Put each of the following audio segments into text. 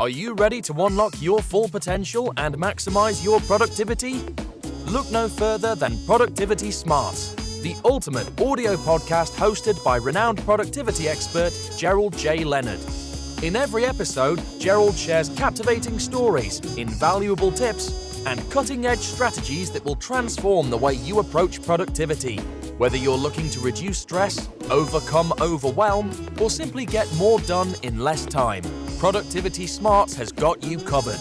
Are you ready to unlock your full potential and maximize your productivity? Look no further than Productivity Smarts, the ultimate audio podcast hosted by renowned productivity expert Gerald J. Leonard. In every episode, Gerald shares captivating stories, invaluable tips, and cutting-edge strategies that will transform the way you approach productivity. Whether you're looking to reduce stress, overcome overwhelm, or simply get more done in less time, Productivity Smarts has got you covered.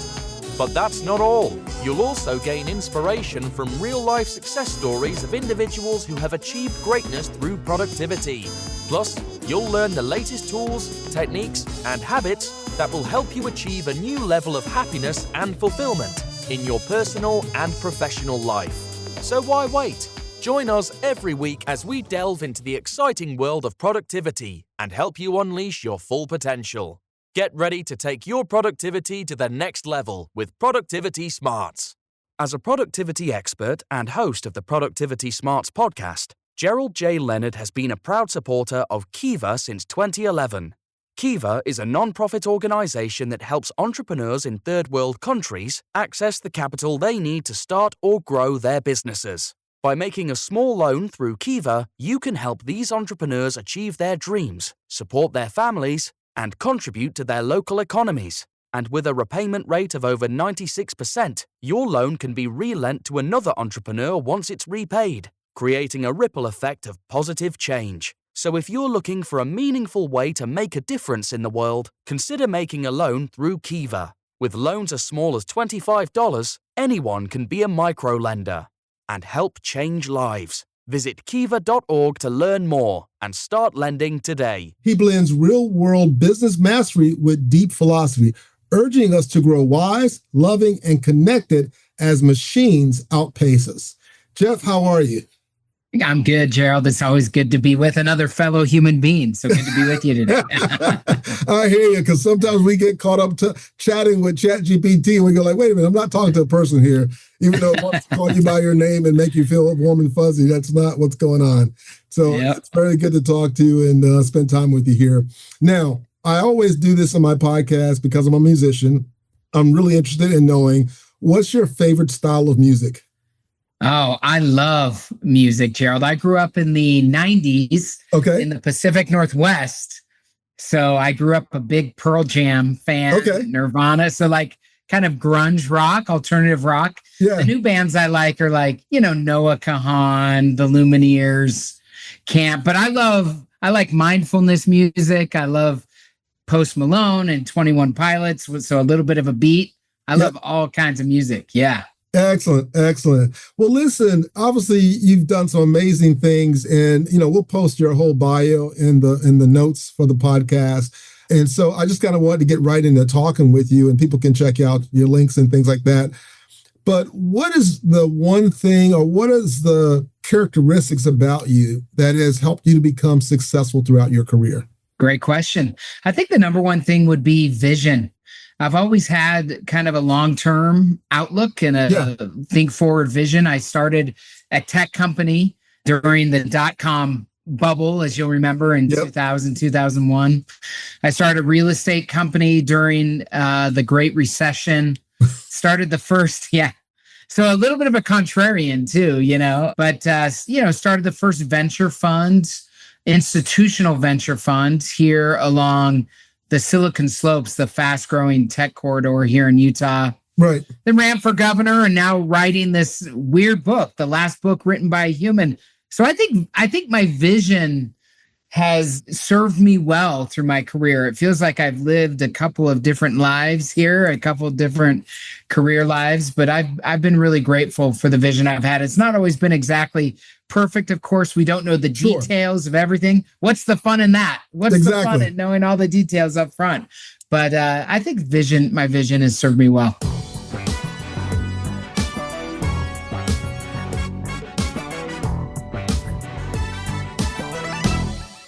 But that's not all. You'll also gain inspiration from real-life success stories of individuals who have achieved greatness through productivity. Plus, you'll learn the latest tools, techniques, and habits that will help you achieve a new level of happiness and fulfillment in your personal and professional life. So why wait? Join us every week as we delve into the exciting world of productivity and help you unleash your full potential. Get ready to take your productivity to the next level with Productivity Smarts. As a productivity expert and host of the Productivity Smarts podcast, Gerald J. Leonard has been a proud supporter of Kiva since 2011. Kiva is a non-profit organization that helps entrepreneurs in third world countries access the capital they need to start or grow their businesses. By making a small loan through Kiva, you can help these entrepreneurs achieve their dreams, support their families, and contribute to their local economies. And with a repayment rate of over 96%, your loan can be relent to another entrepreneur once it's repaid, creating a ripple effect of positive change. So if you're looking for a meaningful way to make a difference in the world, consider making a loan through Kiva. With loans as small as $25, anyone can be a microlender and help change lives. Visit kiva.org to learn more and start lending today. He blends real-world business mastery with deep philosophy, urging us to grow wise, loving, and connected as machines outpace us. Jeff, how are you? I'm good, Gerald. It's always good to be with another fellow human being. So good to be with you today. I hear you, because sometimes we get caught up chatting with ChatGPT and we go like, wait a minute, I'm not talking to a person here. Even though it wants to call you by your name and make you feel warm and fuzzy, that's not what's going on. So It's very good to talk to you and spend time with you here. Now, I always do this on my podcast because I'm a musician. I'm really interested in knowing, what's your favorite style of music? Oh, I love music, Gerald. I grew up in the 90s in the Pacific Northwest. So I grew up a big Pearl Jam fan, Nirvana. So like kind of grunge rock, alternative rock. Yeah. The new bands I like are like, Noah Kahan, the Lumineers, Camp. But I like mindfulness music. I love Post Malone and 21 Pilots. So a little bit of a beat. I love all kinds of music. Yeah. Excellent. Well, listen, obviously you've done some amazing things, and, we'll post your whole bio in the notes for the podcast. And so I just kind of wanted to get right into talking with you, and people can check out your links and things like that. But what is the one thing, or what is the characteristics about you that has helped you to become successful throughout your career? Great question. I think the number one thing would be vision. I've always had kind of a long-term outlook and a think forward vision. I started a tech company during the dot-com bubble, as you'll remember, in 2000, 2001. I started a real estate company during the Great Recession. Started the first, so a little bit of a contrarian too, but, started the first venture fund, institutional venture fund here along the Silicon Slopes, the fast-growing tech corridor here in Utah. Right. Then ran for governor and now writing this weird book, the last book written by a human. So I think my vision has served me well through my career. It feels like I've lived a couple of different lives here, a couple of different career lives, but I've been really grateful for the vision I've had. It's not always been exactly perfect. Of course, we don't know the details of everything. What's the fun in that? What's the fun in knowing all the details up front? But I think my vision has served me well.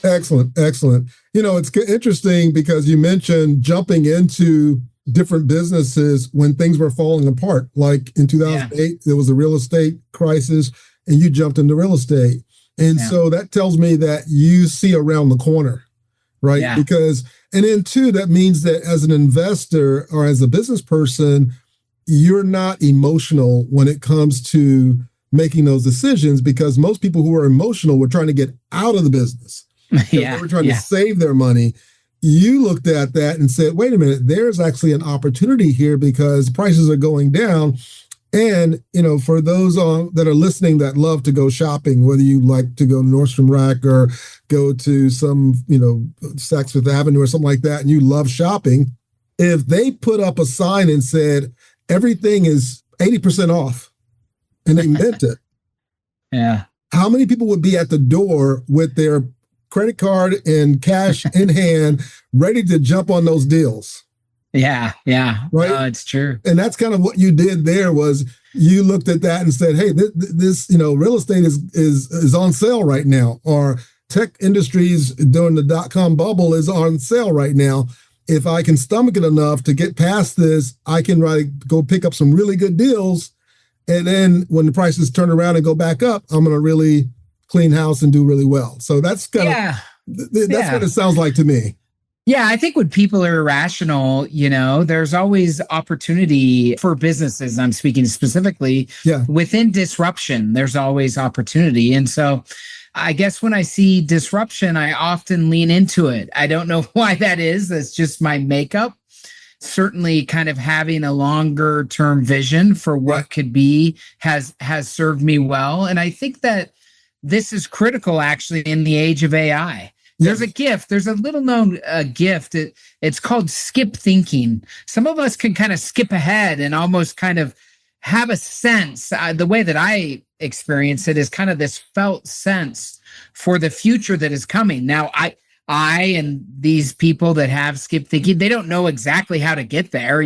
Excellent. It's interesting because you mentioned jumping into different businesses when things were falling apart. Like in 2008, there was a real estate crisis and you jumped into real estate. And so that tells me that you see around the corner. right? Yeah. Because, and then two, that means that as an investor or as a business person, you're not emotional when it comes to making those decisions, because most people who are emotional were trying to get out of the business. Yeah. They were trying to save their money. You looked at that and said, wait a minute, there's actually an opportunity here because prices are going down. And, for those that are listening that love to go shopping, whether you like to go to Nordstrom Rack or go to some, Saks Fifth Avenue or something like that, and you love shopping, if they put up a sign and said, everything is 80% off, and they meant it. Yeah. How many people would be at the door with their credit card and cash in hand, ready to jump on those deals? Yeah. Yeah. Right. It's true. And that's kind of what you did there. Was you looked at that and said, hey, this real estate is on sale right now, or tech industries during the .com bubble is on sale right now. If I can stomach it enough to get past this, I can go pick up some really good deals. And then when the prices turn around and go back up, I'm going to really clean house and do really well. So that's kind of, that's what it sounds like to me. Yeah, I think when people are irrational, there's always opportunity for businesses. I'm speaking specifically within disruption. There's always opportunity. And so I guess when I see disruption, I often lean into it. I don't know why that is. That's just my makeup. Certainly kind of having a longer term vision for what could be has served me well. And I think that this is critical actually in the age of AI. There's a gift. There's a little known gift. It's called skip thinking. Some of us can kind of skip ahead and almost kind of have a sense. The way that I experience it is kind of this felt sense for the future that is coming. Now, I and these people that have skip thinking, they don't know exactly how to get there,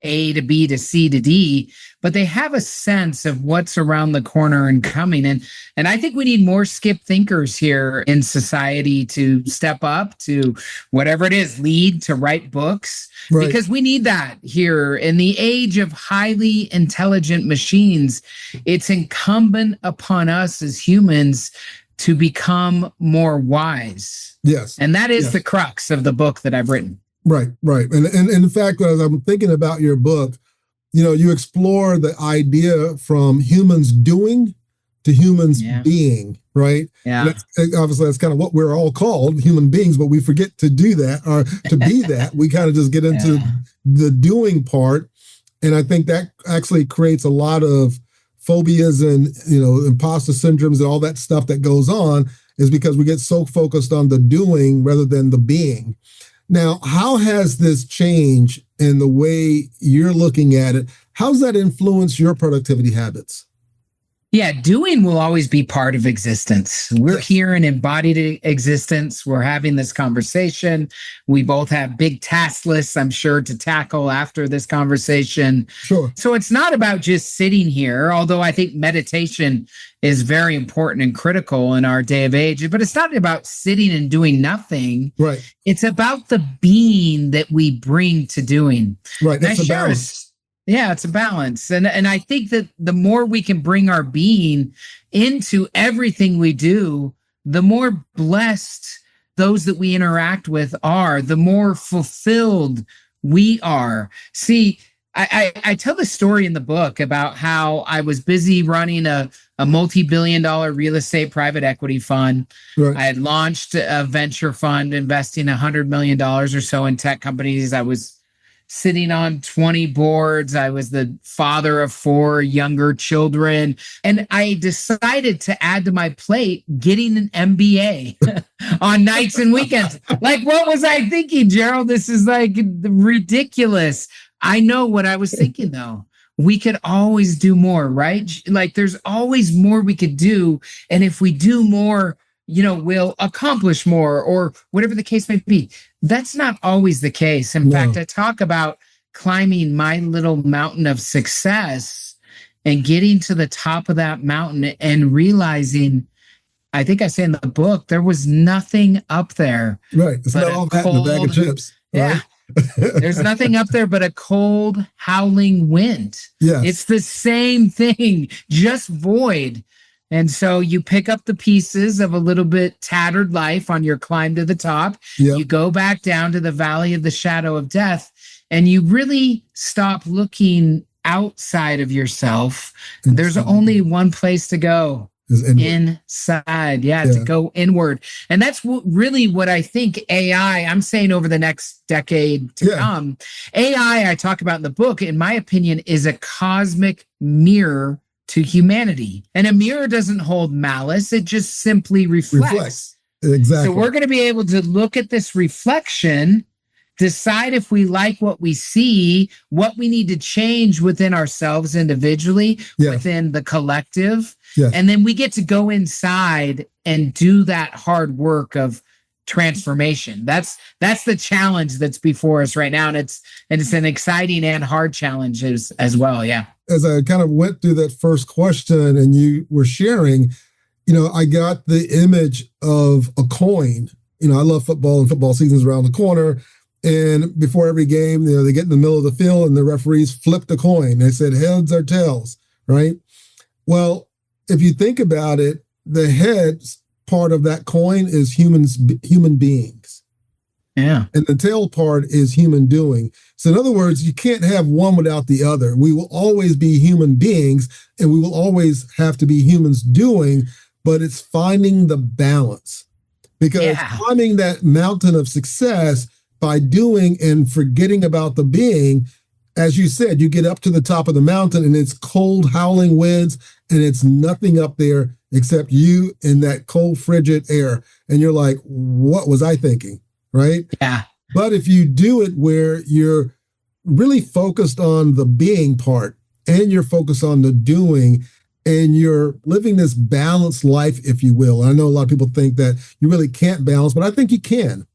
A to B to C to D, but they have a sense of what's around the corner and coming. And I think we need more skip thinkers here in society to step up to whatever it is, lead, to write books, because we need that here in the age of highly intelligent machines. It's incumbent upon us as humans to become more wise. Yes. And that is the crux of the book that I've written. Right. And in fact, as I'm thinking about your book, you explore the idea from humans doing to humans being, right? Yeah. Obviously, that's kind of what we're all called, human beings, but we forget to do that or to be that. We kind of just get into the doing part. And I think that actually creates a lot of phobias and, imposter syndromes and all that stuff that goes on, is because we get so focused on the doing rather than the being. Now, how has this changed in the way you're looking at it? How's that influence your productivity habits? Yeah, doing will always be part of existence. We're here in embodied existence. We're having this conversation. We both have big task lists, I'm sure, to tackle after this conversation. Sure. So it's not about just sitting here, although I think meditation is very important and critical in our day of age. But it's not about sitting and doing nothing. Right. It's about the being that we bring to doing. Right. That's a balance. Yeah, it's a balance. And I think that the more we can bring our being into everything we do, the more blessed those that we interact with are, the more fulfilled we are. See, I tell the story in the book about how I was busy running a multi-billion-dollar real estate private equity fund. Right. I had launched a venture fund investing $100 million or so in tech companies. I was sitting on 20 boards. I was the father of 4 younger children. And I decided to add to my plate getting an MBA on nights and weekends. Like, what was I thinking, Gerald? This is like ridiculous. I know what I was thinking, though. We could always do more, right? Like, there's always more we could do. And if we do more, we'll accomplish more, or whatever the case may be. That's not always the case. In fact, I talk about climbing my little mountain of success and getting to the top of that mountain and realizing, I think I say in the book, there was nothing up there. Right. It's not all that in a bag of chips. Yeah. Right? There's nothing up there but a cold, howling wind. Yes. It's the same thing, just void. And so you pick up the pieces of a little bit tattered life on your climb to the top. Yep. You go back down to the valley of the shadow of death, and you really stop looking outside of yourself. There's only one place to go. Inside. Yeah, to go inward. And that's really what I think I'm saying over the next decade to come. AI, I talk about in the book, in my opinion, is a cosmic mirror to humanity. And a mirror doesn't hold malice. It just simply reflects. Exactly. So we're going to be able to look at this reflection, decide if we like what we see, what we need to change within ourselves individually, within the collective. And then we get to go inside and do that hard work of transformation. That's the challenge that's before us right now. And it's an exciting and hard challenge as well. Yeah. As I kind of went through that first question and you were sharing, I got the image of a coin. I love football, and football season's around the corner. And before every game, they get in the middle of the field and the referees flip the coin. They said heads or tails, right? Well, if you think about it, the heads part of that coin is human beings. Yeah. And the tail part is human doing. So in other words, you can't have one without the other. We will always be human beings, and we will always have to be humans doing, but it's finding the balance. Because climbing that mountain of success by doing and forgetting about the being, as you said, you get up to the top of the mountain and it's cold, howling winds, and it's nothing up there except you in that cold, frigid air. And you're like, what was I thinking? Right? Yeah. But if you do it where you're really focused on the being part and you're focused on the doing, and you're living this balanced life, if you will. I know a lot of people think that you really can't balance, but I think you can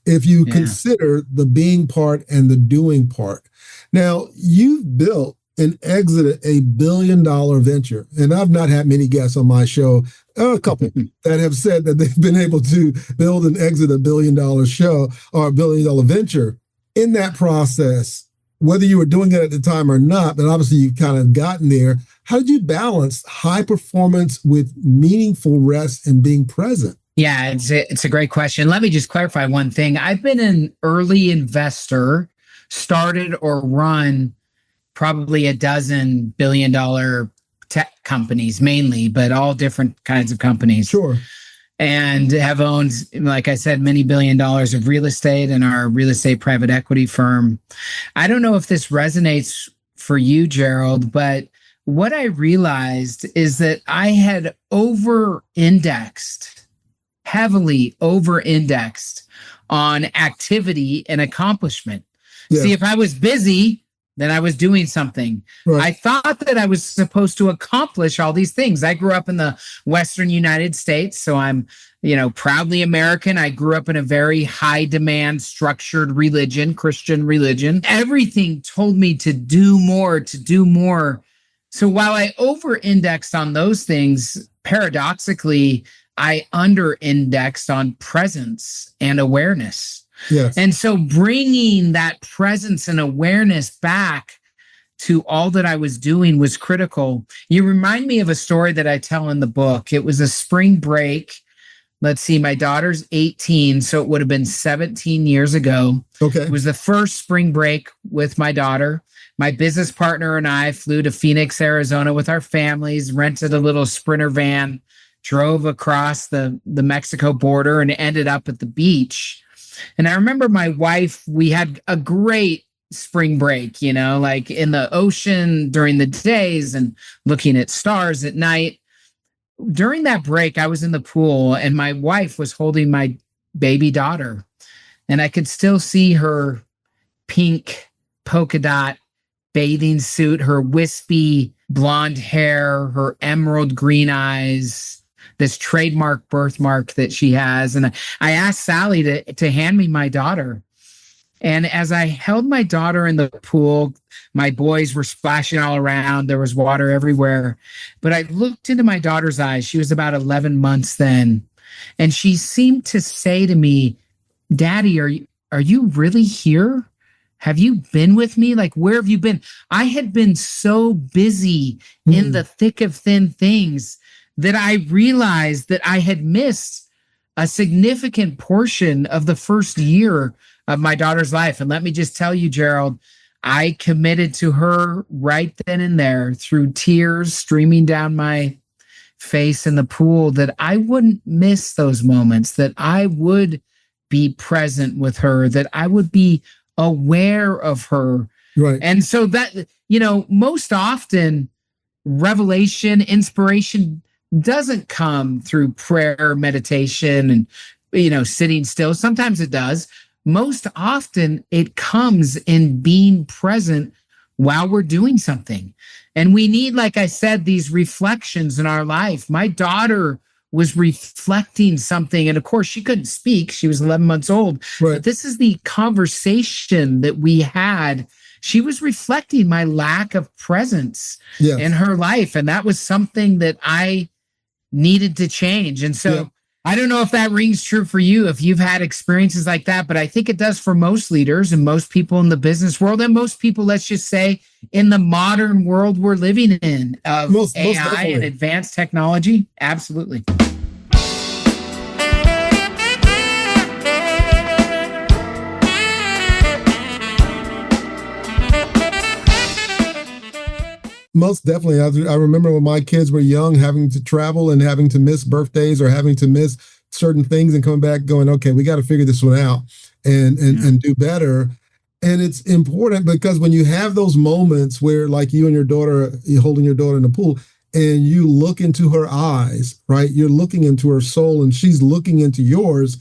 if you consider the being part and the doing part. Now, you've built and exited $1 billion venture, and I've not had many guests on my show, a couple that have said that they've been able to build and exit $1 billion show or $1 billion venture. In that process, whether you were doing it at the time or not, but obviously you've kind of gotten there, how did you balance high performance with meaningful rest and being present? Yeah, it's a great question. Let me just clarify one thing. I've been an early investor, started or run probably a dozen $1 billion tech companies mainly, but all different kinds of companies. Sure. And have owned, like I said, many $1 billion of real estate in our real estate private equity firm. I don't know if this resonates for you, Gerald, but what I realized is that I had heavily over-indexed on activity and accomplishment. Yeah. See, if I was busy, then I was doing something. Right. I thought that I was supposed to accomplish all these things. I grew up in the Western United States, so I'm, proudly American. I grew up in a very high demand, structured religion, Christian religion. Everything told me to do more, to do more. So while I over-indexed on those things, paradoxically, I under-indexed on presence and awareness. Yes. And so bringing that presence and awareness back to all that I was doing was critical. You remind me of a story that I tell in the book. It was a spring break. Let's see, my daughter's 18, so it would have been 17 years ago. Okay. It was the first spring break with my daughter. My business partner and I flew to Phoenix, Arizona with our families, rented a little Sprinter van, drove across the Mexico border, and ended up at the beach. And I remember my wife, we had a great spring break, like in the ocean during the days and looking at stars at night. During that break, I was in the pool and my wife was holding my baby daughter. And I could still see her pink polka dot bathing suit, her wispy blonde hair, her emerald green eyes, this trademark birthmark that she has. And I asked Sally to hand me my daughter. And as I held my daughter in the pool, my boys were splashing all around. There was water everywhere. But I looked into my daughter's eyes. She was about 11 months then. And she seemed to say to me, "Daddy, are you really here? Have you been with me? Like, where have you been?" I had been so busy in the thick of thin things that I realized that I had missed a significant portion of the first year of my daughter's life. And let me just tell you, Gerald, I committed to her right then and there through tears streaming down my face in the pool that I wouldn't miss those moments, that I would be present with her, that I would be aware of her. Right. And so that, most often revelation, inspiration doesn't come through prayer, meditation, and, sitting still. Sometimes it does. Most often it comes in being present while we're doing something. And we need, like I said, these reflections in our life. My daughter was reflecting something. And of course, she couldn't speak. She was 11 months old. Right. But this is the conversation that we had. She was reflecting my lack of presence in her life. And that was something that I needed to change. And so I don't know if that rings true for you, if you've had experiences like that, but I think it does for most leaders and most people in the business world and most people, let's just say, in the modern world we're living in of most AI and advanced technology. Absolutely. Most definitely. I remember when my kids were young, having to travel and having to miss birthdays or having to miss certain things and coming back going, okay, we got to figure this one out and do better. And it's important because when you have those moments where, like, you and your daughter, you're holding your daughter in the pool and you look into her eyes, right? You're looking into her soul and she's looking into yours.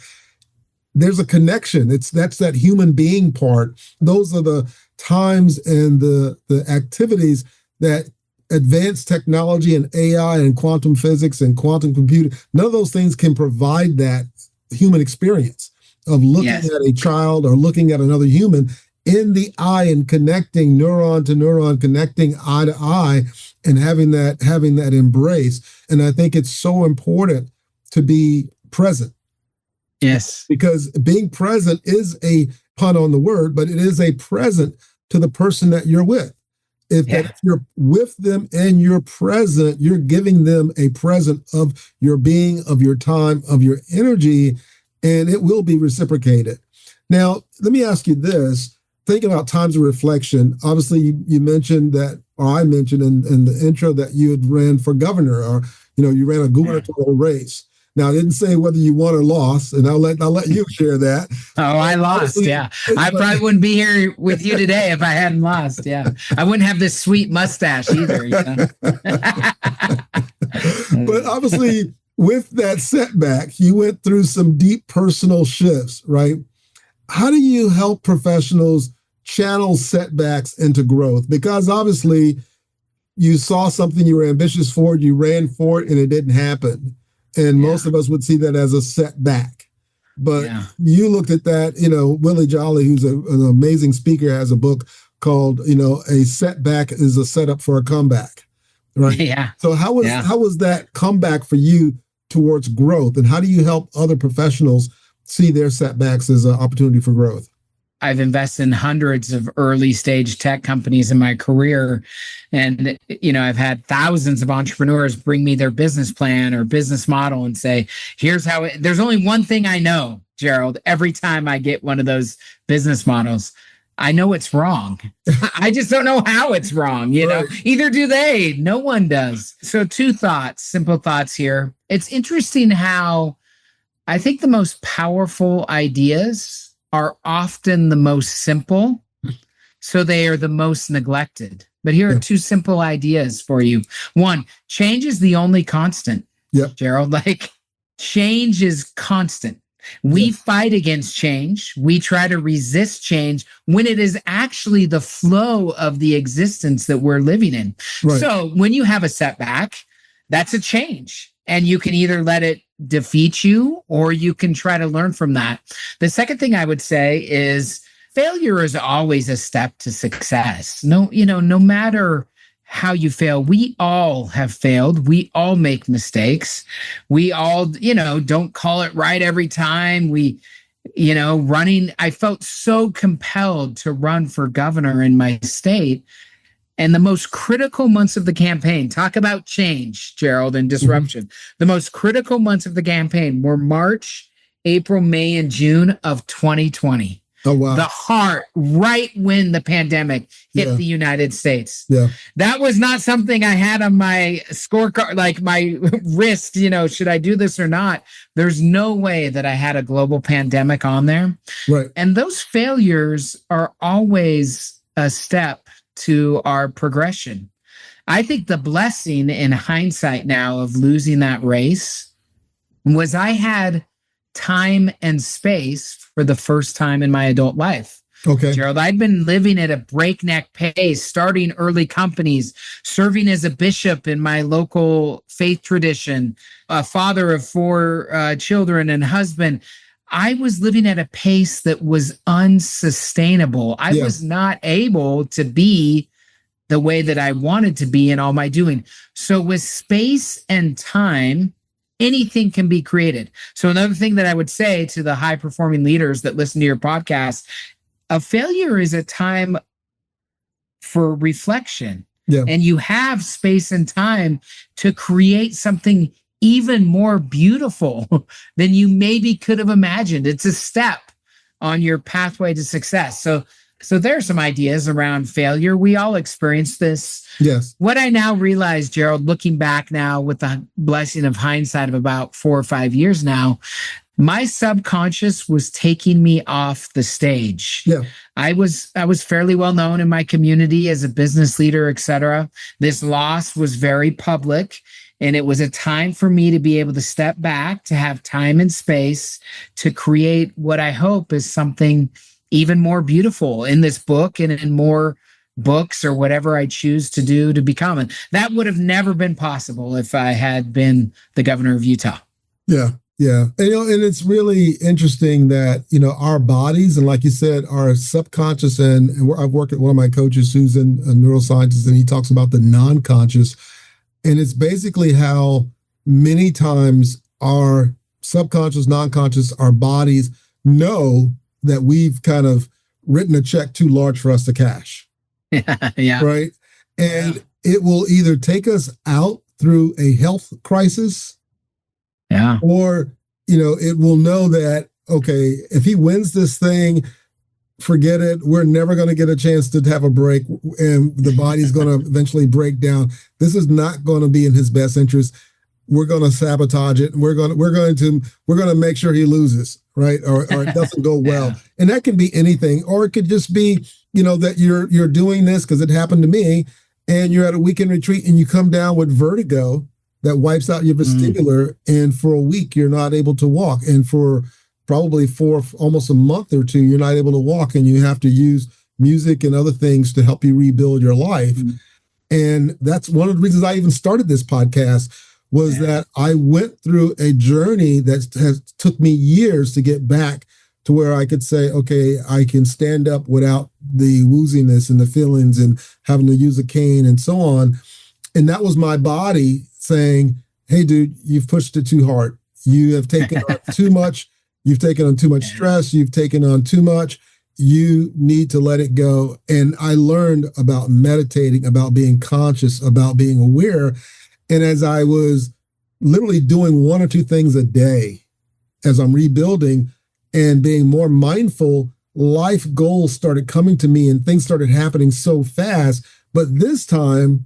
There's a connection. That's that human being part. Those are the times and the activities that advanced technology and AI and quantum physics and quantum computing, none of those things can provide that human experience of looking at a child or looking at another human in the eye and connecting neuron to neuron, connecting eye to eye, and having that embrace. And I think it's so important to be present. Yes. Because being present is a pun on the word, but it is a present to the person that you're with. If you're with them and you're present, you're giving them a present of your being, of your time, of your energy, and it will be reciprocated. Now, let me ask you this. Thinking about times of reflection, obviously you mentioned that, or I mentioned in the intro that you had ran for governor, or you ran a gubernatorial race. Now, I didn't say whether you won or lost, and I'll let you share that. Oh, I lost. Yeah. I probably wouldn't be here with you today if I hadn't lost. Yeah. I wouldn't have this sweet mustache either. But obviously, with that setback, you went through some deep personal shifts, right? How do you help professionals channel setbacks into growth? Because obviously, you saw something you were ambitious for, you ran for it, and it didn't happen. And most of us would see that as a setback. But you looked at that, Willie Jolly, who's an amazing speaker, has a book called, A Setback is a Setup for a Comeback. Right. Yeah. So how was that comeback for you towards growth? And how do you help other professionals see their setbacks as an opportunity for growth? I've invested in hundreds of early stage tech companies in my career. And, I've had thousands of entrepreneurs bring me their business plan or business model and say, here's how there's only one thing I know, Gerald, every time I get one of those business models, I know it's wrong. I just don't know how it's wrong. Either do they, no one does. So simple thoughts here. It's interesting how I think the most powerful ideas are often the most simple, so they are the most neglected. But here are two simple ideas for you. One, change is the only constant, Gerald. Change is constant. We fight against change. We try to resist change when it is actually the flow of the existence that we're living in. Right. So when you have a setback, that's a change. And you can either let it defeat you or you can try to learn from that. The second thing I would say is failure is always a step to success. No matter how you fail, we all have failed. We all make mistakes. We all, don't call it right every time. I felt so compelled to run for governor in my state. And the most critical months of the campaign, talk about change, Gerald, and disruption. The most critical months of the campaign were March, April, May, and June of 2020. Oh, wow. The heart, right when the pandemic hit the United States. Yeah. That was not something I had on my scorecard, like my wrist, should I do this or not? There's no way that I had a global pandemic on there. Right. And those failures are always a step to our progression. I think the blessing in hindsight now of losing that race was I had time and space for the first time in my adult life. Okay. Gerald, I'd been living at a breakneck pace, starting early companies, serving as a bishop in my local faith tradition, a father of 4 children and husband. I was living at a pace that was unsustainable. I was not able to be the way that I wanted to be in all my doing. So with space and time, anything can be created. So another thing that I would say to the high performing leaders that listen to your podcast, a failure is a time for reflection. Yeah. And you have space and time to create something even more beautiful than you maybe could have imagined. It's a step on your pathway to success. So there are some ideas around failure. We all experience this. Yes. What I now realize, Gerald, looking back now with the blessing of hindsight of about 4 or 5 years now, my subconscious was taking me off the stage. Yeah. I was fairly well known in my community as a business leader, et cetera. This loss was very public. And it was a time for me to be able to step back, to have time and space to create what I hope is something even more beautiful in this book and in more books or whatever I choose to do to become. And that would have never been possible if I had been the governor of Utah. Yeah. Yeah. And it's really interesting that, our bodies, and like you said, our subconscious, and I've worked with one of my coaches who's a neuroscientist, and he talks about the non-conscious. And it's basically how many times our subconscious, non-conscious, our bodies know that we've kind of written a check too large for us to cash. Yeah. Right. And it will either take us out through a health crisis. Yeah. Or, it will know that, okay, if he wins this thing, forget it. We're never going to get a chance to have a break, and the body's going to eventually break down. This is not going to be in his best interest. We're going to sabotage it. We're going to make sure he loses, right? Or it doesn't go well. Yeah. And that can be anything, or it could just be, that you're doing this because it happened to me, and you're at a weekend retreat and you come down with vertigo that wipes out your vestibular, and for a week you're not able to walk, and for probably almost a month or 2 you're not able to walk, and you have to use music and other things to help you rebuild your life. And that's one of the reasons I even started this podcast, was that I went through a journey that took me years to get back to where I could say, okay, I can stand up without the wooziness and the feelings and having to use a cane and so on. And that was my body saying, hey, dude, you've pushed it too hard. You have taken on too much. You've taken on too much stress. You've taken on too much. You need to let it go. And I learned about meditating, about being conscious, about being aware. And as I was literally doing 1 or 2 things a day, as I'm rebuilding and being more mindful, life goals started coming to me and things started happening so fast. But this time,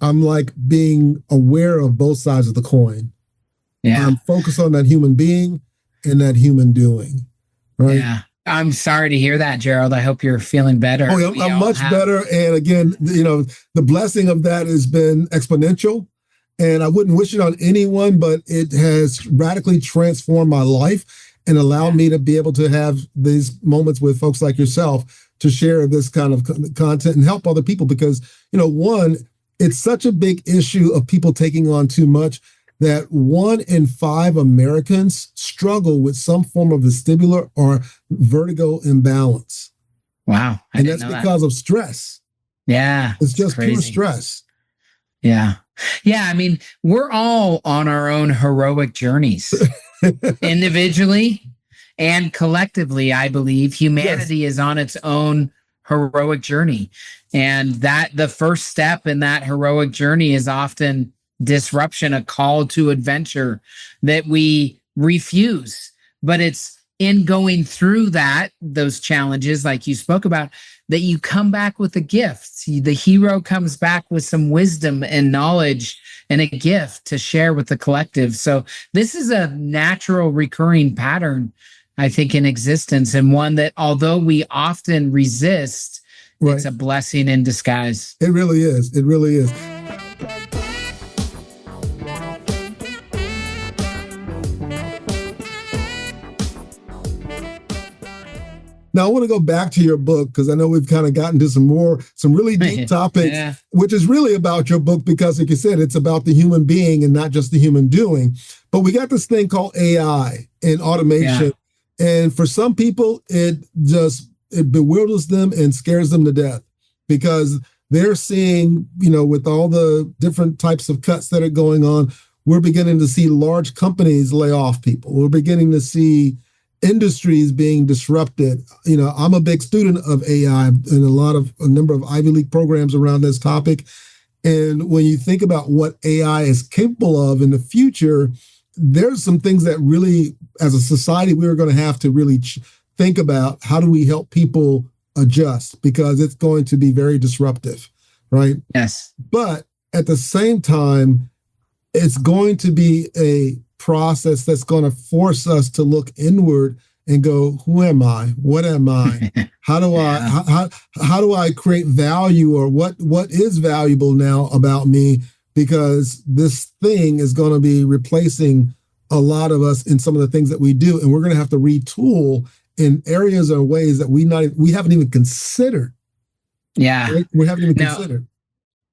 I'm like being aware of both sides of the coin. Yeah. I'm focused on that human being and that human doing. Right. Yeah. I'm sorry to hear that, Gerald. I hope you're feeling better. Oh, yeah, I'm much better. And again, the blessing of that has been exponential. And I wouldn't wish it on anyone, but it has radically transformed my life and allowed me to be able to have these moments with folks like yourself to share this kind of content and help other people. Because, one, it's such a big issue of people taking on too much that 1 in 5 Americans struggle with some form of vestibular or vertigo imbalance. Wow. And that's because of stress. Yeah. It's just pure stress. Yeah. Yeah. I mean, we're all on our own heroic journeys, individually and collectively. I believe humanity is on its own heroic journey. And that the first step in that heroic journey is often disruption, a call to adventure that we refuse. But it's in going through those challenges, like you spoke about, that you come back with a gift. The hero comes back with some wisdom and knowledge and a gift to share with the collective. So this is a natural recurring pattern, I think, in existence, and one that, although we often resist, right, it's a blessing in disguise. It really is. It really is. Now, I want to go back to your book because I know we've kind of gotten to some really deep topics, which is really about your book because, like you said, it's about the human being and not just the human doing. But we got this thing called AI and automation. Yeah. And for some people, it bewilders them and scares them to death because they're seeing, with all the different types of cuts that are going on, we're beginning to see large companies lay off people. We're beginning to see industries being disrupted. I'm a big student of AI and a number of Ivy League programs around this topic. And when you think about what AI is capable of in the future, there's some things that really, as a society, we're going to have to really think about. How do we help people adjust? Because it's going to be very disruptive, right? Yes. But at the same time, it's going to be a process that's going to force us to look inward and go, who am I? What am I? How do how do I create value, or what is valuable now about me? Because this thing is going to be replacing a lot of us in some of the things that we do, and we're going to have to retool in areas or ways that we haven't even considered. Yeah, right? We haven't even considered.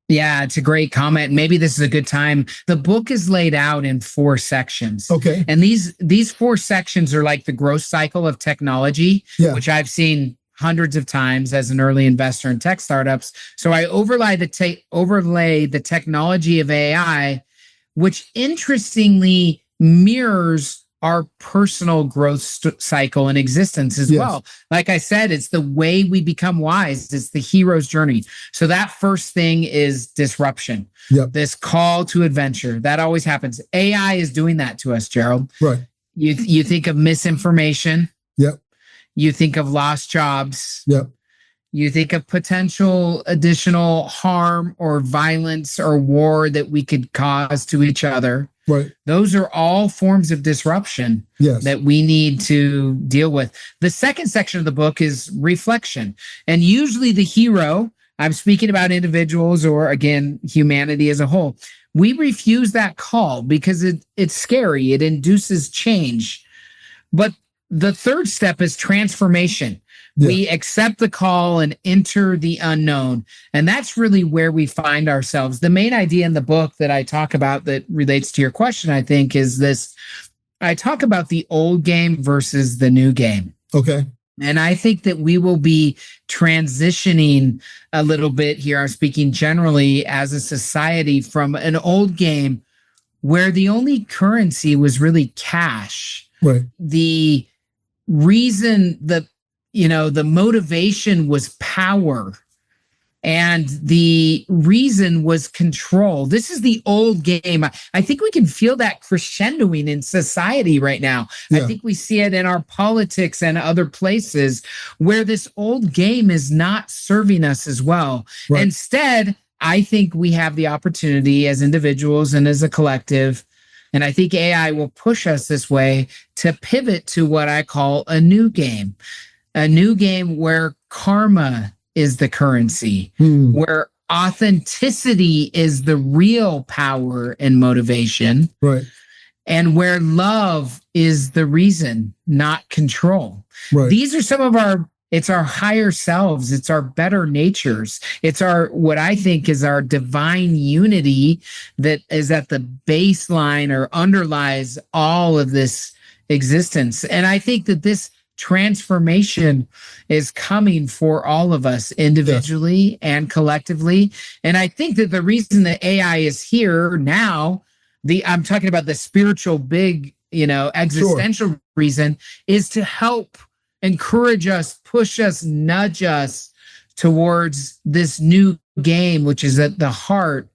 Yeah, it's a great comment. Maybe this is a good time. The book is laid out in 4 sections. Okay. And these 4 sections are like the growth cycle of technology, which I've seen hundreds of times as an early investor in tech startups. So I overlay the technology of AI, which interestingly mirrors our personal growth cycle and existence as well. Like I said, it's the way we become wise. It's the hero's journey. So that first thing is disruption. This call to adventure. That always happens. AI is doing that to us, Gerald. Right. You think of misinformation. You think of lost jobs. You think of potential additional harm or violence or war that we could cause to each other. Right. Those are all forms of disruption that we need to deal with. The second section of the book is reflection. And usually the hero, I'm speaking about individuals or, again, humanity as a whole, we refuse that call because it's scary. It induces change. But the third step is transformation. We accept the call and enter the unknown. And that's really where we find ourselves. The main idea in the book that I talk about that relates to your question, I think, is this. I talk about the old game versus the new game. Okay. And I think that we will be transitioning a little bit here. I'm speaking generally as a society from an old game where the only currency was really cash. Right. The reason, the motivation was power, and the reason was control. This is the old game. I think we can feel that crescendoing in society right now. I think we see it in our politics and other places where this old game is not serving us as well. Right. Instead, I think we have the opportunity as individuals and as a collective, and I think AI will push us this way, to pivot to what I call a new game. A new game where karma is the currency, where authenticity is the real power and motivation, right? And where love is the reason, not control. Right. These are some of it's our higher selves. It's our better natures. It's what I think is our divine unity that is at the baseline or underlies all of this existence. And I think that this transformation is coming for all of us individually and collectively. And I think that the reason that AI is here now, I'm talking about the spiritual big, existential reason, is to help encourage us, push us, nudge us towards this new game, which is at the heart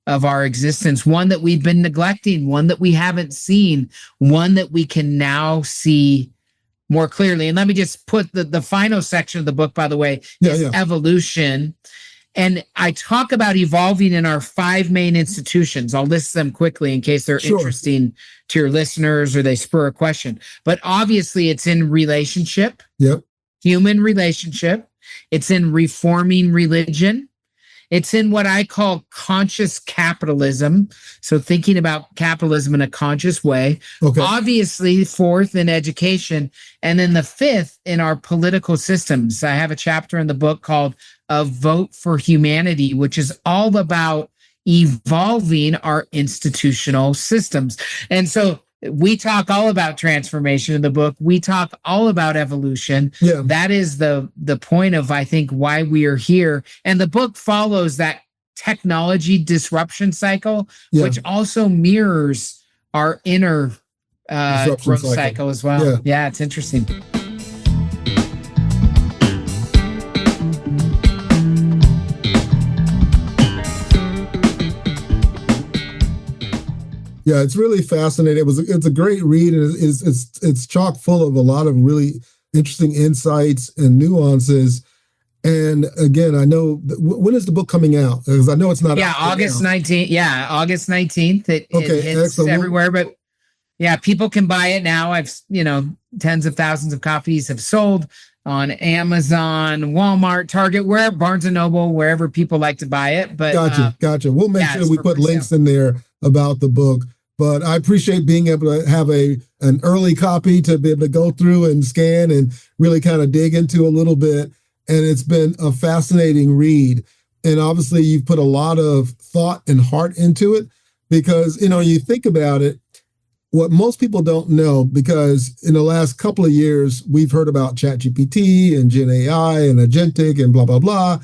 of our existence, one that we've been neglecting, one that we haven't seen, one that we can now see more clearly. And let me just put the final section of the book, by the way, is evolution. And I talk about evolving in our 5 main institutions. I'll list them quickly in case they're interesting to your listeners or they spur a question. But obviously, it's in relationship, human relationship. It's in reforming religion. It's in what I call conscious capitalism. So thinking about capitalism in a conscious way. Okay. Obviously, 4th in education. And then the 5th in our political systems. I have a chapter in the book called A Vote for Humanity, which is all about evolving our institutional systems. And so we talk all about transformation in the book. We talk all about evolution. Yeah. That is the point of, I think, why we are here. And the book follows that technology disruption cycle, which also mirrors our inner growth cycle as well. Yeah, it's interesting. Yeah, it's really fascinating. It's a great read, and it's chock full of a lot of really interesting insights and nuances. And again, I know when is the book coming out? Because I know it's not. Yeah, out August 19th. Yeah, August 19th. It hits excellent. Everywhere, but yeah, people can buy it now. Tens of thousands of copies have sold on Amazon, Walmart, Target, where Barnes and Noble, wherever people like to buy it. But gotcha. We'll make sure we put links in there about the book. But I appreciate being able to have an early copy to be able to go through and scan and really kind of dig into a little bit. And it's been a fascinating read. And obviously, you've put a lot of thought and heart into it because, you think about it, what most people don't know, because in the last couple of years, we've heard about ChatGPT and Gen AI and agentic and blah, blah, blah.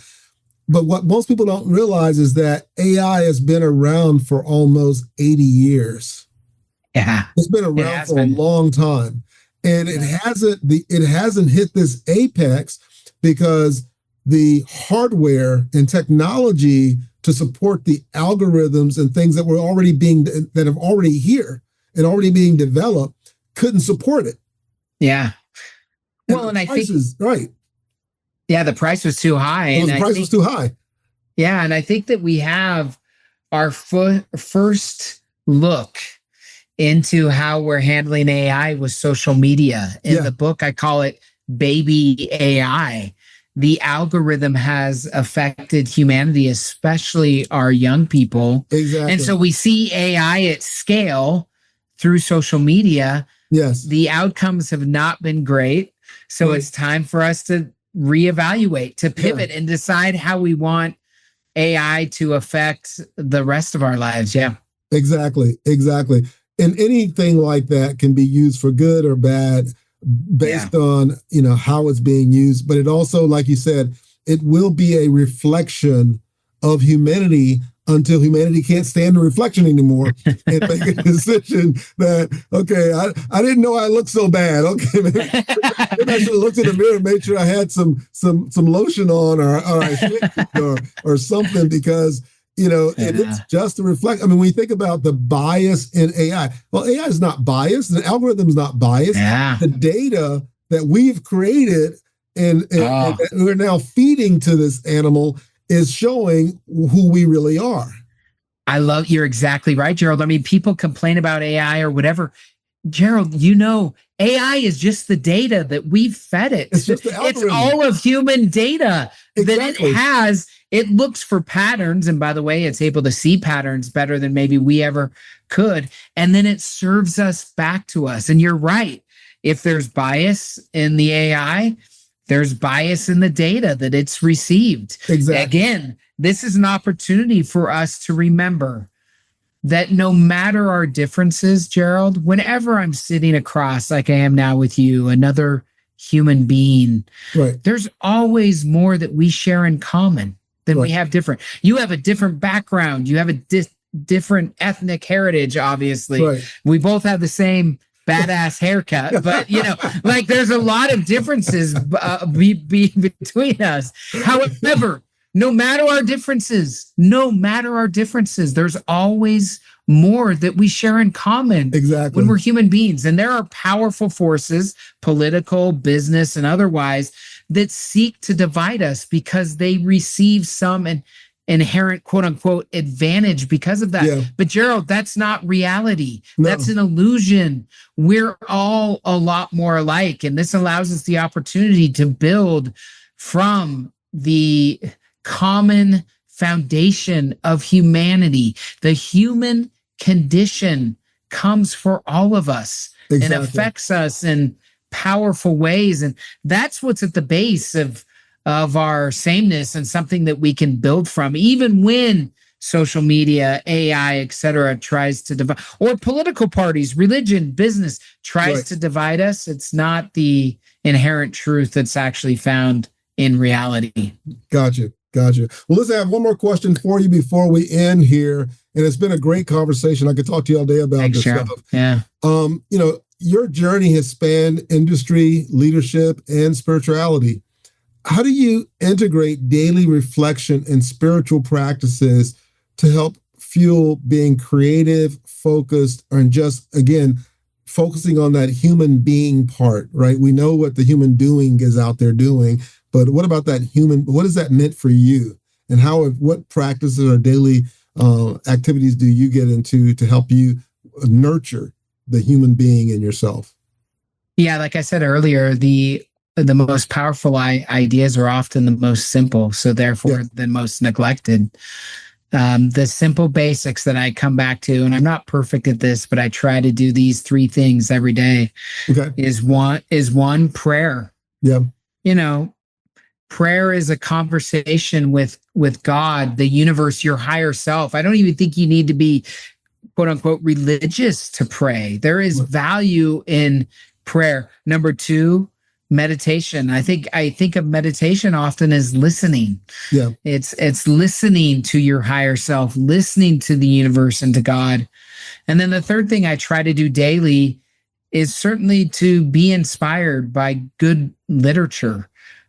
But what most people don't realize is that AI has been around for almost 80 years. Yeah. It's been around for a long time. And it hasn't hit this apex because the hardware and technology to support the algorithms and things that have already here and already being developed couldn't support it. Yeah. Well, and I think right. Yeah, the price was too high. The price was too high. Yeah, and I think that we have our first look into how we're handling AI with social media. In the book, I call it baby AI. The algorithm has affected humanity, especially our young people. Exactly. And so we see AI at scale through social media. Yes. The outcomes have not been great. So it's time for us to reevaluate, to pivot and decide how we want AI to affect the rest of our lives. Yeah. Exactly. And anything like that can be used for good or bad based on, how it's being used. But it also, like you said, it will be a reflection of humanity until humanity can't stand the reflection anymore and make a decision that, okay, I didn't know I looked so bad. Okay, maybe I should have looked in the mirror and made sure I had some lotion on or I shaved or something because, it is just a reflect. I mean, when you think about the bias in AI, well, AI is not biased. The algorithm is not biased. Yeah. The data that we've created and we're now feeding to this animal is showing who we really are. You're exactly right, Gerald. I mean, people complain about AI or whatever. Gerald, AI is just the data that we've fed it. It's all of human data that it has. It looks for patterns. And by the way, it's able to see patterns better than maybe we ever could. And then it serves us back to us. And you're right. If there's bias in the AI, there's bias in the data that it's received. Exactly. Again, this is an opportunity for us to remember that no matter our differences, Gerald, whenever I'm sitting across, like I am now with you, another human being, there's always more that we share in common than we have different. You have a different background. You have a different ethnic heritage, obviously. We both have the same badass haircut. But, like there's a lot of differences between us. However, no matter our differences, there's always more that we share in common. Exactly. When we're human beings. And there are powerful forces, political, business, and otherwise, that seek to divide us because they receive some inherent quote unquote advantage because of that. Yeah. But Gerald, that's not reality. No. That's an illusion. We're all a lot more alike. And this allows us the opportunity to build from the common foundation of humanity. The human condition comes for all of us. Exactly. And affects us in powerful ways. And that's what's at the base of our sameness, and something that we can build from, even when social media, AI, etc., tries to divide, or political parties, religion, business tries to divide us. It's not the inherent truth that's actually found in reality. Gotcha. Well, listen, I have one more question for you before we end here. And it's been a great conversation. I could talk to you all day about this stuff. Yeah. Your journey has spanned industry, leadership, and spirituality. How do you integrate daily reflection and spiritual practices to help fuel being creative, focused, and just, again, focusing on that human being part, right? We know what the human doing is out there doing, but what about that human? What has that meant for you? And what practices or daily activities do you get into to help you nurture the human being in yourself? Yeah, like I said earlier, the most powerful ideas are often the most simple, so therefore the most neglected. The simple basics that I come back to, and I'm not perfect at this, but I try to do these 3 things every day. Okay. Is one prayer. Yeah. Prayer is a conversation with God, the universe, your higher self. I don't even think you need to be quote unquote religious to pray. There is value in prayer. Number 2, meditation. I think of meditation often as listening. Yeah. It's listening to your higher self, listening to the universe and to God. And then the third thing I try to do daily is certainly to be inspired by good literature,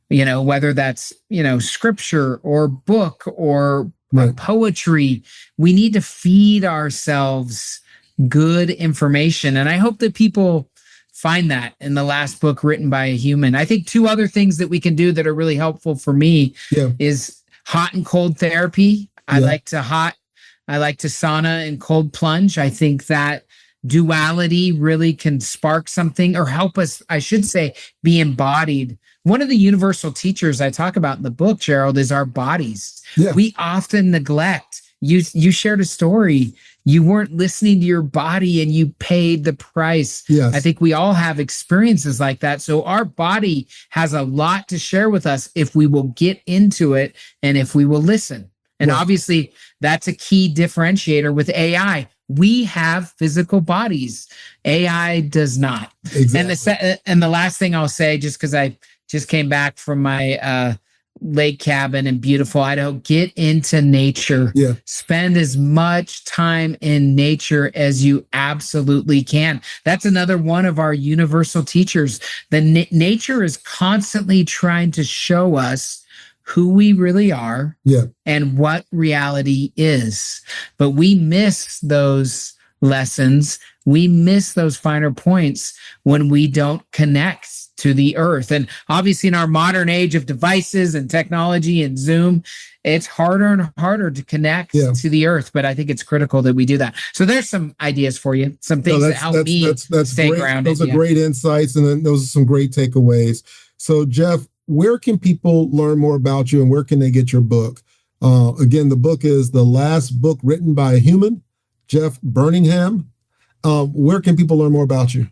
whether that's, scripture or book or poetry. We need to feed ourselves good information. And I hope that people find that in the last book written by a human. I think 2 other things that we can do that are really helpful for me is hot and cold therapy. I like to sauna and cold plunge. I think that duality really can spark something or help us, I should say, be embodied. One of the universal teachers I talk about in the book, Gerald, is our bodies. Yeah. We often neglect. You shared a story. You weren't listening to your body and you paid the price. Yes. I think we all have experiences like that. So our body has a lot to share with us if we will get into it and if we will listen. And obviously, that's a key differentiator with AI. We have physical bodies. AI does not. Exactly. And the last thing I'll say, just because I just came back from my lake cabin in beautiful Idaho, get into nature. Yeah. Spend as much time in nature as you absolutely can. That's another one of our universal teachers. The nature is constantly trying to show us who we really are and what reality is. But we miss those lessons. We miss those finer points when we don't connect to the earth. And obviously in our modern age of devices and technology and Zoom, it's harder and harder to connect to the earth. But I think it's critical that we do that. So there's some ideas for you, some things that help me stay grounded. Those are great insights. And then those are some great takeaways. So Jeff, where can people learn more about you and where can they get your book? Again, the book is The Last Book Written by a Human, Jeff Burningham. Where can people learn more about you?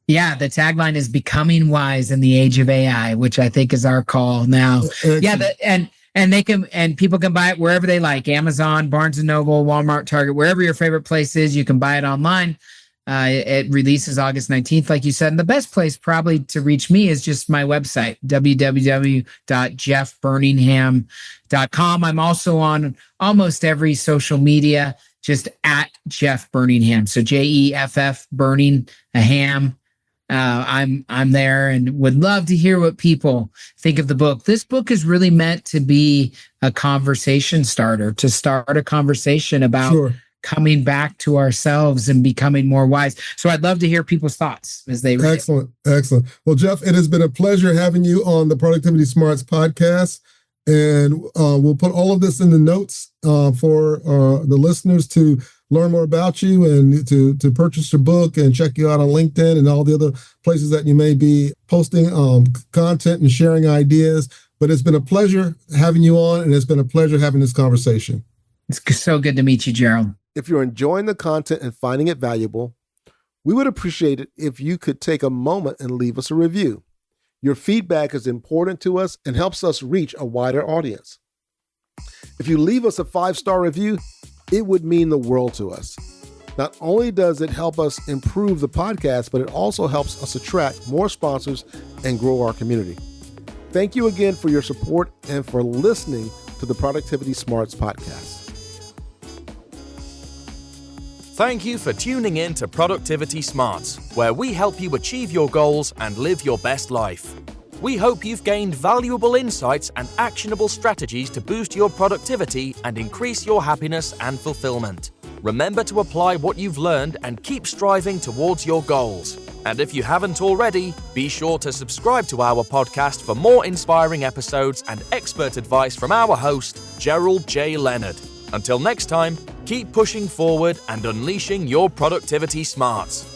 Yeah, the tagline is Becoming Wise in the Age of AI, which I think is our call now. Excellent. Yeah, and people can buy it wherever they like. Amazon, Barnes & Noble, Walmart, Target, wherever your favorite place is, you can buy it online. It releases August 19th, like you said. And the best place probably to reach me is just my website, www.jeffburningham.com. I'm also on almost every social media just at Jeff Burningham. So Jeff Burning a ham. I'm there and would love to hear what people think of the book. This book is really meant to be a conversation starter, to start a conversation about coming back to ourselves and becoming more wise. So I'd love to hear people's thoughts as they read. Excellent. Well, Jeff, it has been a pleasure having you on the Productivity Smarts podcast. And we'll put all of this in the notes for the listeners to learn more about you and to purchase your book and check you out on LinkedIn and all the other places that you may be posting content and sharing ideas. But it's been a pleasure having you on, and it's been a pleasure having this conversation. It's so good to meet you, Gerald. If you're enjoying the content and finding it valuable, we would appreciate it if you could take a moment and leave us a review. Your feedback is important to us and helps us reach a wider audience. If you leave us a 5-star review, it would mean the world to us. Not only does it help us improve the podcast, but it also helps us attract more sponsors and grow our community. Thank you again for your support and for listening to the Productivity Smarts podcast. Thank you for tuning in to Productivity Smarts, where we help you achieve your goals and live your best life. We hope you've gained valuable insights and actionable strategies to boost your productivity and increase your happiness and fulfillment. Remember to apply what you've learned and keep striving towards your goals. And if you haven't already, be sure to subscribe to our podcast for more inspiring episodes and expert advice from our host, Gerald J. Leonard. Until next time, keep pushing forward and unleashing your productivity smarts.